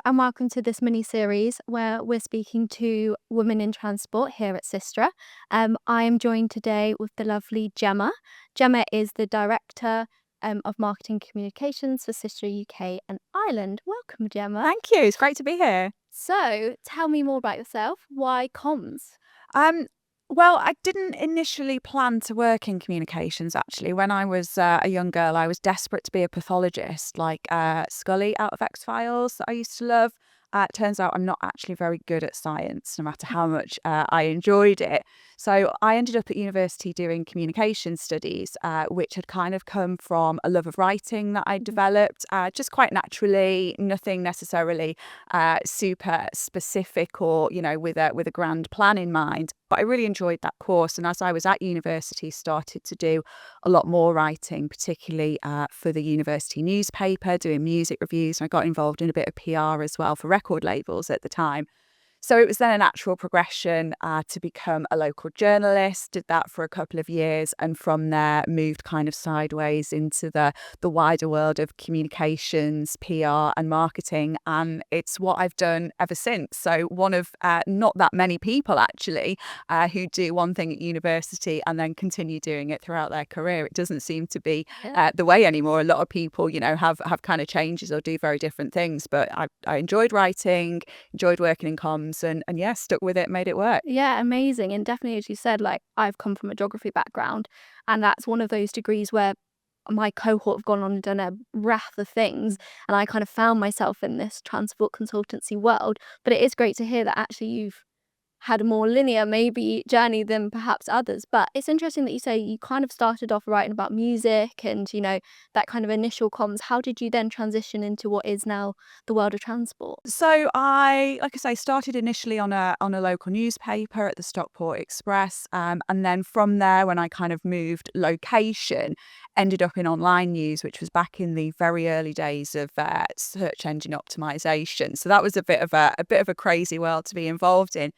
and welcome to this mini-series where we're speaking to women in transport here at SYSTRA. I am joined today with the lovely Gemma. Gemma is the Director of Marketing Communications for SYSTRA UK and Ireland. Welcome, Gemma. Thank you. It's great to be here. So, tell me more about yourself. Why comms? Well, I didn't initially plan to work in communications, actually. When I was a young girl, I was desperate to be a pathologist, like Scully out of X-Files that I used to love. Turns out I'm not actually very good at science, no matter how much I enjoyed it. So I ended up at university doing communication studies, which had kind of come from a love of writing that I developed just quite naturally, nothing necessarily super specific or, with a grand plan in mind. But I really enjoyed that course. And as I was at university, started to do a lot more writing, particularly for the university newspaper, doing music reviews. I got involved in a bit of PR as well for record labels at the time. So it was then a natural progression to become a local journalist, did that for a couple of years, and from there moved kind of sideways into the wider world of communications, PR and marketing. And it's what I've done ever since. So one of not that many people actually who do one thing at university and then continue doing it throughout their career. It doesn't seem to be the way anymore. A lot of people, have kind of changes or do very different things. But I enjoyed writing, enjoyed working in comms. And yeah, stuck with it, made it work. Yeah, amazing. And definitely, as you said, like I've come from a geography background, and that's one of those degrees where my cohort have gone on and done a raft of things, and I kind of found myself in this transport consultancy world. But it is great to hear that actually you've had a more linear maybe journey than perhaps others. But it's interesting that you say you kind of started off writing about music and that kind of initial comms. How did you then transition into what is now the world of transport? So I, like I say, started initially on a local newspaper at the Stockport Express, and then from there, when I kind of moved location, ended up in online news, which was back in the very early days of search engine optimization. So that was a bit of a crazy world to be involved in.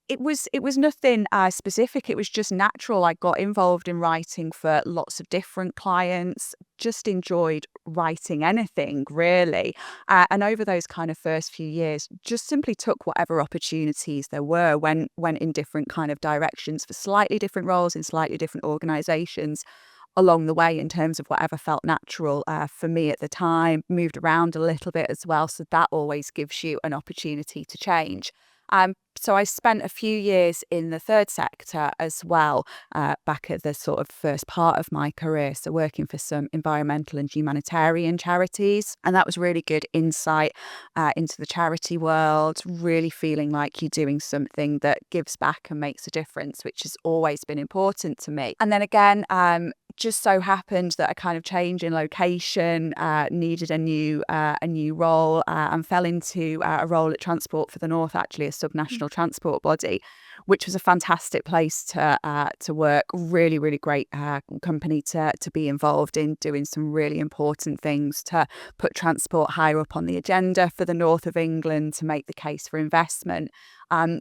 It was nothing specific. It was just natural. I got involved in writing for lots of different clients. Just enjoyed writing anything really, and over those kind of first few years, just simply took whatever opportunities there were. Went in different kind of directions for slightly different roles in slightly different organisations along the way in terms of whatever felt natural for me at the time. Moved around a little bit as well, so that always gives you an opportunity to change. So I spent a few years in the third sector as well, back at the sort of first part of my career. So working for some environmental and humanitarian charities. And that was really good insight into the charity world, really feeling like you're doing something that gives back and makes a difference, which has always been important to me. And then again, just so happened that a kind of change in location needed a new role, and fell into a role at Transport for the North, actually a subnational transport body, which was a fantastic place to work. Really, really great company to be involved in, doing some really important things to put transport higher up on the agenda for the north of England, to make the case for investment.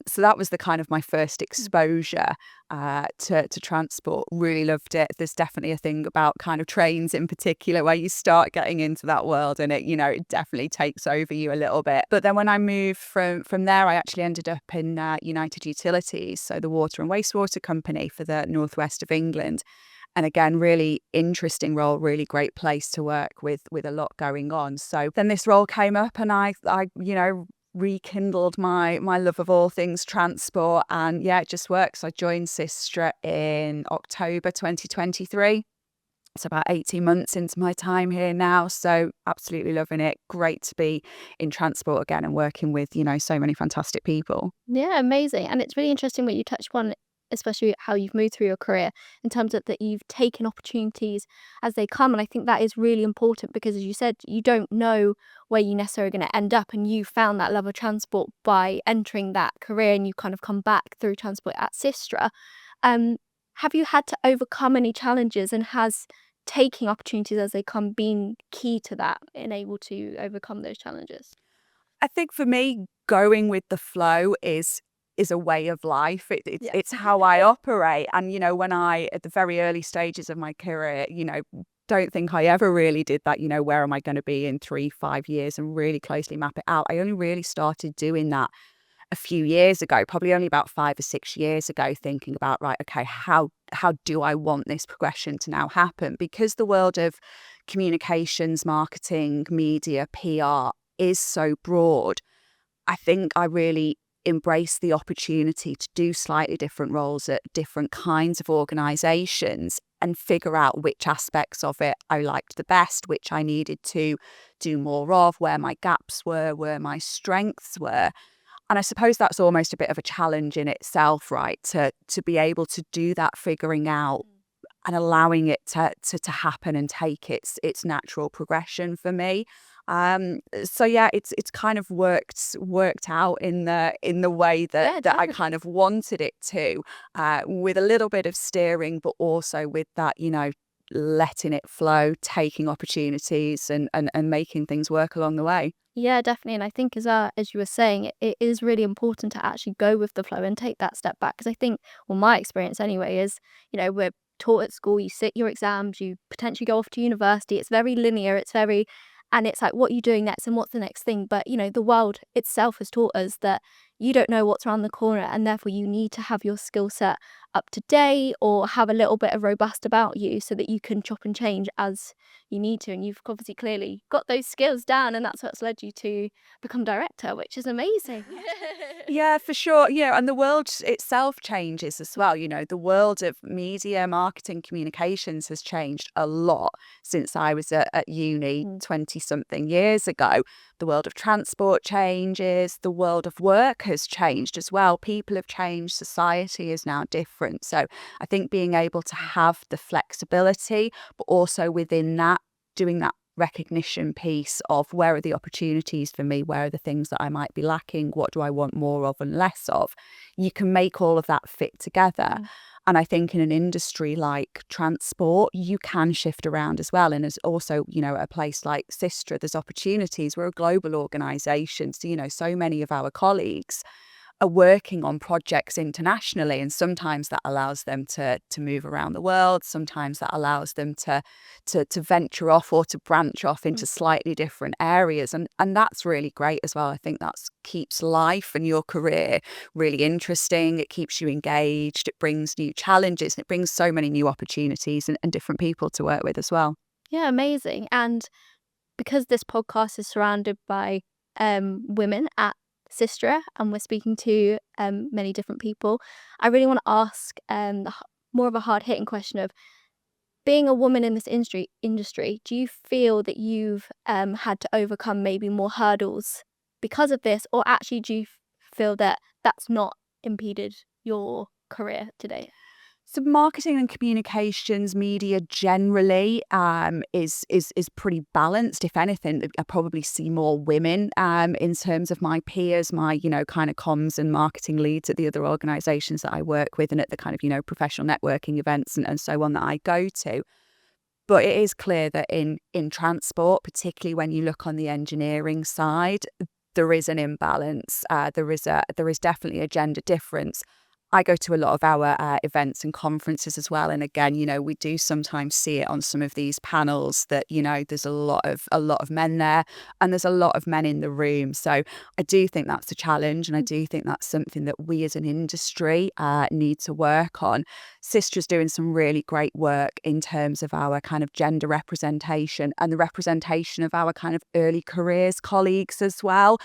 So that was the kind of my first exposure to transport. Really loved it. There's definitely a thing about kind of trains in particular where you start getting into that world and it definitely takes over you a little bit. But then when I moved from there, I actually ended up in United Utilities, so the water and wastewater company for the northwest of England. And again, really interesting role, really great place to work with a lot going on. So then this role came up and I rekindled my love of all things transport, and yeah, it just works. I joined SYSTRA in October 2023. It's about 18 months into my time here now, so absolutely loving it. Great to be in transport again and working with so many fantastic people. Yeah, amazing. And it's really interesting what you touched upon, especially how you've moved through your career in terms of that you've taken opportunities as they come. And I think that is really important because, as you said, you don't know where you're necessarily going to end up. And you found that love of transport by entering that career, and you kind of come back through transport at SYSTRA. Have you had to overcome any challenges, and has taking opportunities as they come been key to that and able to overcome those challenges? I think for me, going with the flow is a way of life. It's how I operate. And when I, at the very early stages of my career, don't think I ever really did that, where am I going to be in 3, 5 years and really closely map it out. I only really started doing that a few years ago, probably only about 5 or 6 years ago, thinking about, right, okay, how do I want this progression to now happen? Because the world of communications, marketing, media, PR is so broad, I think I really embrace the opportunity to do slightly different roles at different kinds of organisations and figure out which aspects of it I liked the best, which I needed to do more of, where my gaps were, where my strengths were. And I suppose that's almost a bit of a challenge in itself, right? To be able to do that figuring out and allowing it to happen and take its natural progression for me. So yeah, it's kind of worked out in the way that I kind of wanted it to, with a little bit of steering, but also with that, letting it flow, taking opportunities and making things work along the way. Yeah, definitely. And I think as you were saying, it is really important to actually go with the flow and take that step back. Because I think, well, my experience anyway is, we're taught at school, you sit your exams, you potentially go off to university. It's very linear. And it's like, what are you doing next and what's the next thing? But, the world itself has taught us that you don't know what's around the corner, and therefore you need to have your skill set up to date or have a little bit of robust about you so that you can chop and change as you need to. And you've obviously clearly got those skills down, and that's what's led you to become director, which is amazing. Yeah, for sure. And the world itself changes as well. The world of media, marketing, communications has changed a lot since I was at uni 20 something years ago. The world of transport changes. The world of work has changed as well. People have changed. Society is now different. So I think being able to have the flexibility, but also within that, doing that recognition piece of where are the opportunities for me, where are the things that I might be lacking, what do I want more of and less of, you can make all of that fit together. And I think in an industry like transport, you can shift around as well. And as also, a place like SYSTRA, there's opportunities. We're a global organisation. So, so many of our colleagues are working on projects internationally, and sometimes that allows them to move around the world. Sometimes that allows them to venture off or to branch off into slightly different areas, and that's really great as well. I think that keeps life and your career really interesting. It keeps you engaged. It brings new challenges. And it brings so many new opportunities and different people to work with as well. Yeah, amazing. And because this podcast is surrounded by women at SYSTRA, and we're speaking to many different people, I really want to ask more of a hard-hitting question of, being a woman in this industry, do you feel that you've had to overcome maybe more hurdles because of this, or actually do you feel that that's not impeded your career today? So marketing and communications, media generally, is pretty balanced. If anything, I probably see more women in terms of my peers, my kind of comms and marketing leads at the other organisations that I work with, and at the kind of professional networking events and so on that I go to. But it is clear that in transport, particularly when you look on the engineering side, there is an imbalance. There is definitely a gender difference. I go to a lot of our events and conferences as well, and again, we do sometimes see it on some of these panels that there's a lot of men there, and there's a lot of men in the room. So I do think that's a challenge, and I do think that's something that we as an industry need to work on. SYSTRA's doing some really great work in terms of our kind of gender representation and the representation of our kind of early careers colleagues as well.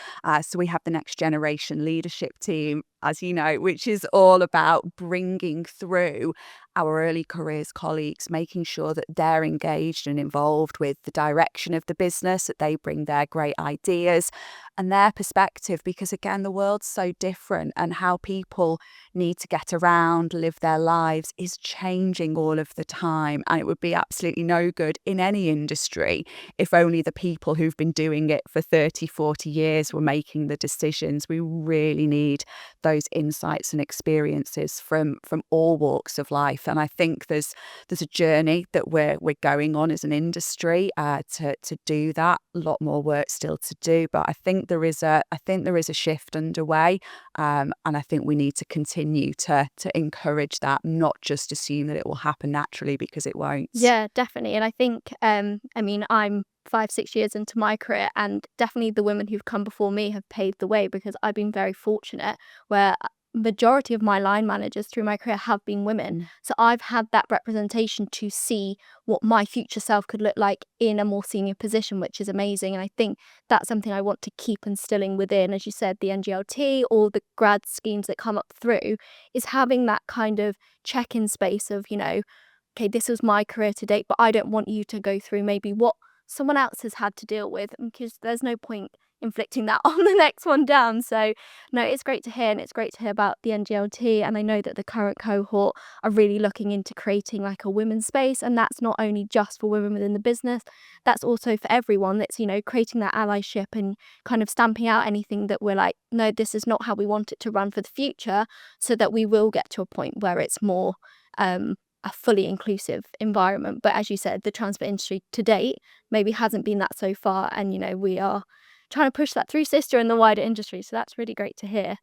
So we have the next generation leadership team, as you know, which is all about bringing through our early careers colleagues, making sure that they're engaged and involved with the direction of the business, that they bring their great ideas and their perspective, because again, the world's so different, and how people need to get around, live their lives is changing all of the time. And it would be absolutely no good in any industry if only the people who've been doing it for 30, 40 years were making the decisions. We really need those insights and experiences from all walks of life growth. And I think there's a journey that we're going on as an industry to do that. A lot more work still to do, but I think there is a shift underway, and I think we need to continue to encourage that, not just assume that it will happen naturally, because it won't. Yeah, definitely. And I think, I mean, I'm 5, 6 years into my career, and definitely the women who've come before me have paved the way, because I've been very fortunate where majority of my line managers through my career have been women. So I've had that representation to see what my future self could look like in a more senior position, which is amazing. And I think that's something I want to keep instilling within, as you said, the NGLT or the grad schemes that come up through, is having that kind of check-in space of, okay, this was my career to date, but I don't want you to go through maybe what someone else has had to deal with, because there's no point inflicting that on the next one down. So no, it's great to hear, and it's great to hear about the NGLT. And I know that the current cohort are really looking into creating like a women's space, and that's not only just for women within the business, that's also for everyone. That's, creating that allyship and kind of stamping out anything that we're like, no, this is not how we want it to run for the future, so that we will get to a point where it's more a fully inclusive environment. But as you said, the transport industry to date maybe hasn't been that so far, and we are trying to push that through SYSTRA and the wider industry. So that's really great to hear.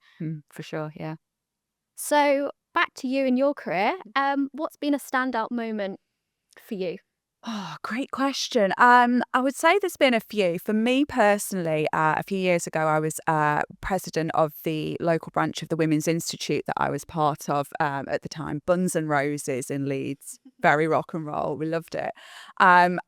For sure, yeah. So back to you and your career. What's been a standout moment for you? Oh, great question. I would say there's been a few. For me personally, a few years ago, I was president of the local branch of the Women's Institute that I was part of at the time, Buns and Roses in Leeds. Very rock and roll. We loved it. And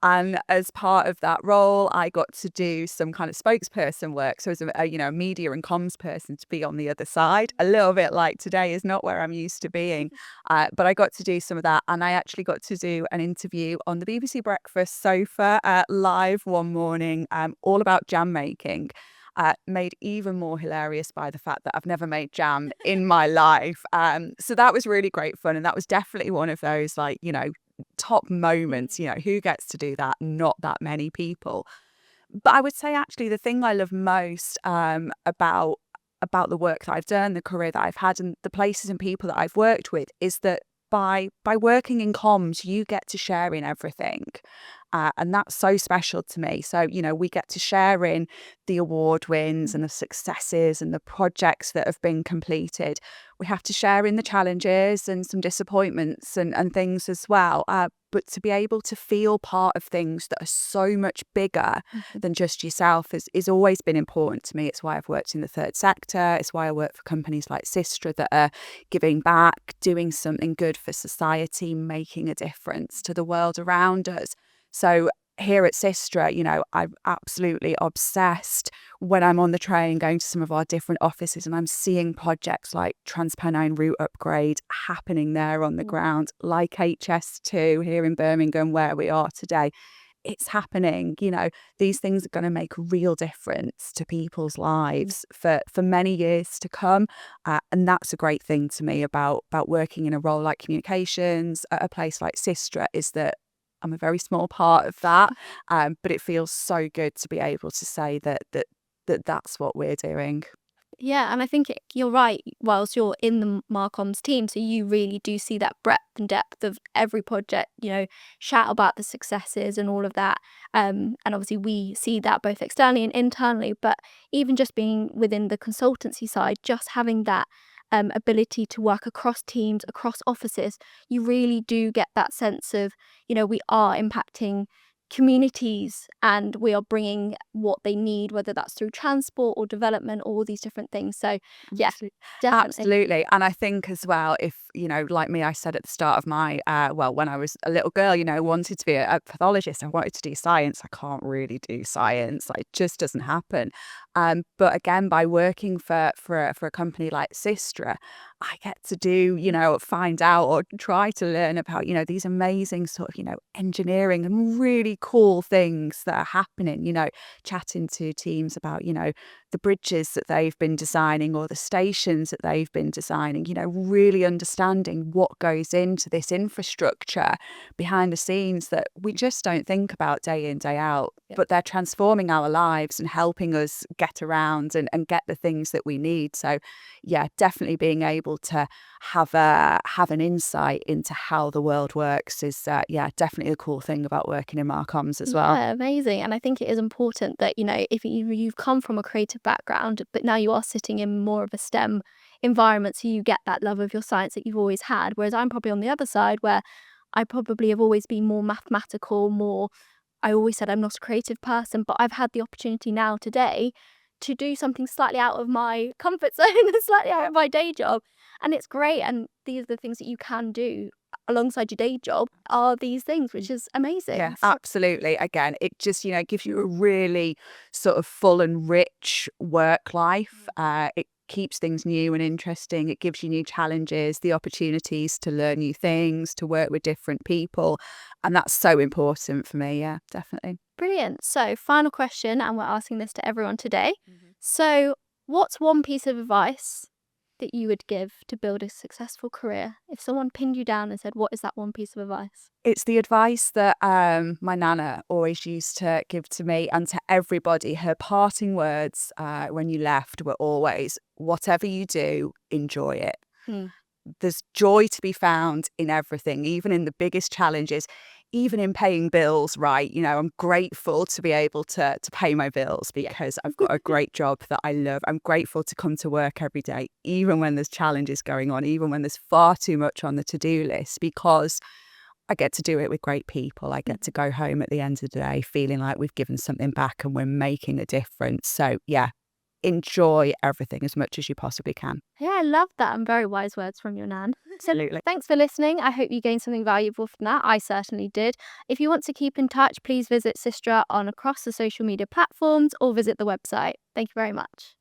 as part of that role, I got to do some kind of spokesperson work. So as a media and comms person, to be on the other side, a little bit like today is not where I'm used to being. But I got to do some of that, and I actually got to do an interview on the BBC Breakfast sofa live one morning, all about jam making. Made even more hilarious by the fact that I've never made jam in my life. So that was really great fun, and that was definitely one of those top moments. Who gets to do that? Not that many people. But I would say actually the thing I love most about the work that I've done, the career that I've had, and the places and people that I've worked with, is that by working in comms, you get to share in everything. And that's so special to me. So, we get to share in the award wins and the successes and the projects that have been completed. We have to share in the challenges and some disappointments and things as well. But to be able to feel part of things that are so much bigger than just yourself is always been important to me. It's why I've worked in the third sector. It's why I work for companies like SYSTRA that are giving back, doing something good for society, making a difference to the world around us. So here at SYSTRA, I'm absolutely obsessed when I'm on the train going to some of our different offices and I'm seeing projects like Transpennine route upgrade happening there on the ground, like HS2 here in Birmingham where we are today. It's happening. These things are going to make a real difference to people's lives for many years to come. And that's a great thing to me about working in a role like communications at a place like SYSTRA, is that I'm a very small part of that, but it feels so good to be able to say that's what we're doing. Yeah, and I think you're right. Whilst you're in the Marcoms team, so you really do see that breadth and depth of every project. Shout about the successes and all of that. And obviously, we see that both externally and internally. But even just being within the consultancy side, just having that ability to work across teams, across offices, you really do get that sense of, we are impacting communities and we are bringing what they need, whether that's through transport or development, all these different things. So yeah, definitely. Absolutely. And I think as well, if like me, I said at the start of my when I was a little girl, wanted to be a pathologist, I wanted to do science. I can't really do science, it just doesn't happen. But again, by working for a company like SYSTRA, I get to do, find out or try to learn about, these amazing sort of, engineering and really cool things that are happening, chatting to teams about, the bridges that they've been designing or the stations that they've been designing, really understanding what goes into this infrastructure behind the scenes that we just don't think about day in, day out. Yeah. But they're transforming our lives and helping us get around and get the things that we need. So, yeah, definitely being able to have an insight into how the world works is, definitely a cool thing about working in Marcoms as well. Yeah, amazing. And I think it is important that, if you've come from a creative background, but now you are sitting in more of a STEM environment, so you get that love of your science that you've always had. Whereas I'm probably on the other side where I probably have always been more mathematical, I always said I'm not a creative person, but I've had the opportunity now today to do something slightly out of my comfort zone and slightly out of my day job. And it's great. And these are the things that you can do alongside your day job are these things, which is amazing. Yeah, absolutely. Again, it just, gives you a really sort of full and rich work life. It keeps things new and interesting. It gives you new challenges, the opportunities to learn new things, to work with different people. And that's so important for me. Yeah, definitely. Brilliant. So, final question, and we're asking this to everyone today. So, what's one piece of advice that you would give to build a successful career? If someone pinned you down and said, what is that one piece of advice? It's the advice that my nana always used to give to me and to everybody. Her parting words when you left were always, whatever you do, enjoy it. There's joy to be found in everything, even in the biggest challenges, even in paying bills, right? I'm grateful to be able to pay my bills because I've got a great job that I love. I'm grateful to come to work every day, even when there's challenges going on, even when there's far too much on the to-do list, because I get to do it with great people. I get to go home at the end of the day feeling like we've given something back and we're making a difference. So, yeah, enjoy everything as much as you possibly can. Yeah, I love that, and very wise words from your nan. Absolutely. Thanks for listening. I hope you gained something valuable from that. I certainly did. If you want to keep in touch, please visit SYSTRA on across the social media platforms or visit the website. Thank you very much.